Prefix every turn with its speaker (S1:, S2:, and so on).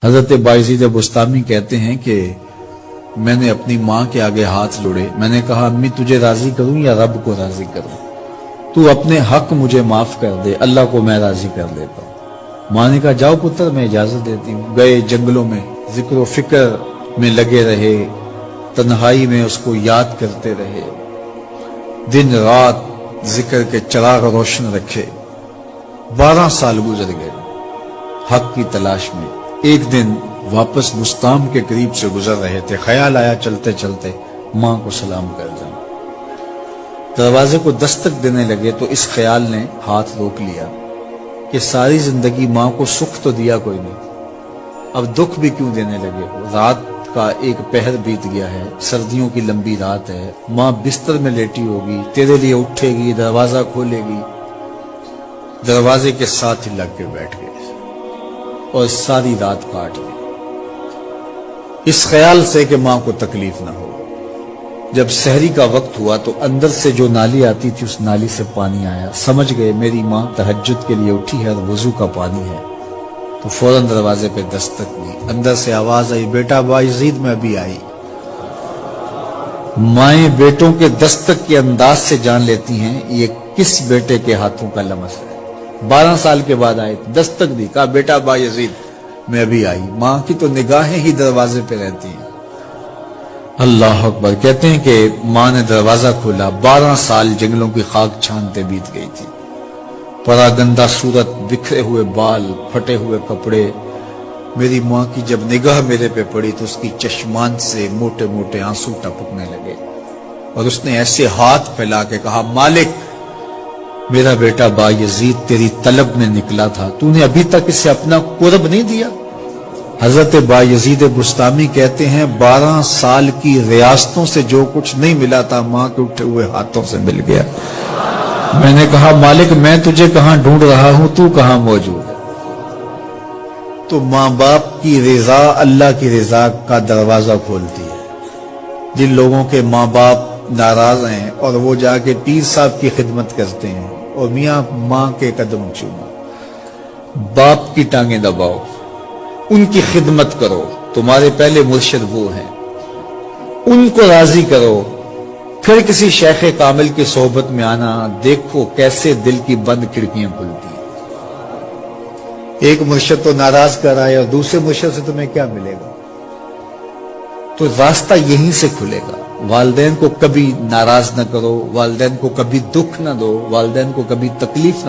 S1: حضرت بایزید بستامی کہتے ہیں کہ میں نے اپنی ماں کے آگے ہاتھ جوڑے، میں نے کہا امی تجھے راضی کروں یا رب کو راضی کروں؟ تو اپنے حق مجھے معاف کر دے، اللہ کو میں راضی کر لیتا ہوں۔ ماں نے کہا جاؤ پتر میں اجازت دیتی ہوں۔ گئے جنگلوں میں ذکر و فکر میں لگے رہے، تنہائی میں اس کو یاد کرتے رہے، دن رات ذکر کے چراغ روشن رکھے۔ 12 سال گزر گئے حق کی تلاش میں۔ ایک دن واپس بستام کے قریب سے گزر رہے تھے، خیال آیا چلتے چلتے ماں کو سلام کر جاؤں۔ دروازے کو دستک دینے لگے تو اس خیال نے ہاتھ روک لیا کہ ساری زندگی ماں کو سکھ تو دیا کوئی نہیں، اب دکھ بھی کیوں دینے لگے ہو؟ رات کا ایک پہر بیت گیا ہے، سردیوں کی لمبی رات ہے، ماں بستر میں لیٹی ہوگی، تیرے لیے اٹھے گی، دروازہ کھولے گی۔ دروازے کے ساتھ ہی لگ کے بیٹھ گئے اور ساری رات کاٹ دی، اس خیال سے کہ ماں کو تکلیف نہ ہو۔ جب سحری کا وقت ہوا تو اندر سے جو نالی آتی تھی اس نالی سے پانی آیا، سمجھ گئے میری ماں تہجد کے لیے اٹھی ہے اور وضو کا پانی ہے، تو فوراً دروازے پہ دستک دی۔ اندر سے آواز آئی بیٹا بایزید میں ابھی آئی۔ مائیں بیٹوں کے دستک کے انداز سے جان لیتی ہیں یہ کس بیٹے کے ہاتھوں کا لمس ہے۔ 12 سال کے بعد آئے، دستک دی، کہا بیٹا بایزید میں ابھی آئی۔ ماں کی تو نگاہیں ہی دروازے پہ رہتی ہیں۔ اللہ اکبر۔ کہتے ہیں کہ ماں نے دروازہ کھولا، 12 سال جنگلوں کی خاک چھانتے بیت گئی تھی، پراگندہ صورت، بکھرے ہوئے بال، پھٹے ہوئے کپڑے۔ میری ماں کی جب نگاہ میرے پہ پڑی تو اس کی چشمان سے موٹے موٹے آنسو ٹپکنے لگے اور اس نے ایسے ہاتھ پھیلا کے کہا مالک میرا بیٹا بایزید تیری طلب میں نکلا تھا، تو نے ابھی تک اسے اپنا قرب نہیں دیا۔ حضرت بایزید بستامی کہتے ہیں 12 سال کی ریاستوں سے جو کچھ نہیں ملا تھا ماں کے اٹھے ہوئے ہاتھوں سے مل گیا۔ میں نے کہا مالک میں تجھے کہاں ڈھونڈ رہا ہوں، تو کہاں موجود ہے؟ تو ماں باپ کی رضا اللہ کی رضا کا دروازہ کھولتی ہے۔ جن لوگوں کے ماں باپ ناراض ہیں اور وہ جا کے پیر صاحب کی خدمت کرتے ہیں اور میاں ماں کے قدم چومو، باپ کی ٹانگیں دباؤ، ان کی خدمت کرو، تمہارے پہلے مرشد وہ ہیں، ان کو راضی کرو، پھر کسی شیخ کامل کی صحبت میں آنا، دیکھو کیسے دل کی بند کھڑکیاں کھلتی ہیں۔ ایک مرشد تو ناراض کر آئے اور دوسرے مرشد سے تمہیں کیا ملے گا؟ تو راستہ یہیں سے کھلے گا۔ والدین کو کبھی ناراض نہ کرو، والدین کو کبھی دکھ نہ دو، والدین کو کبھی تکلیف نہ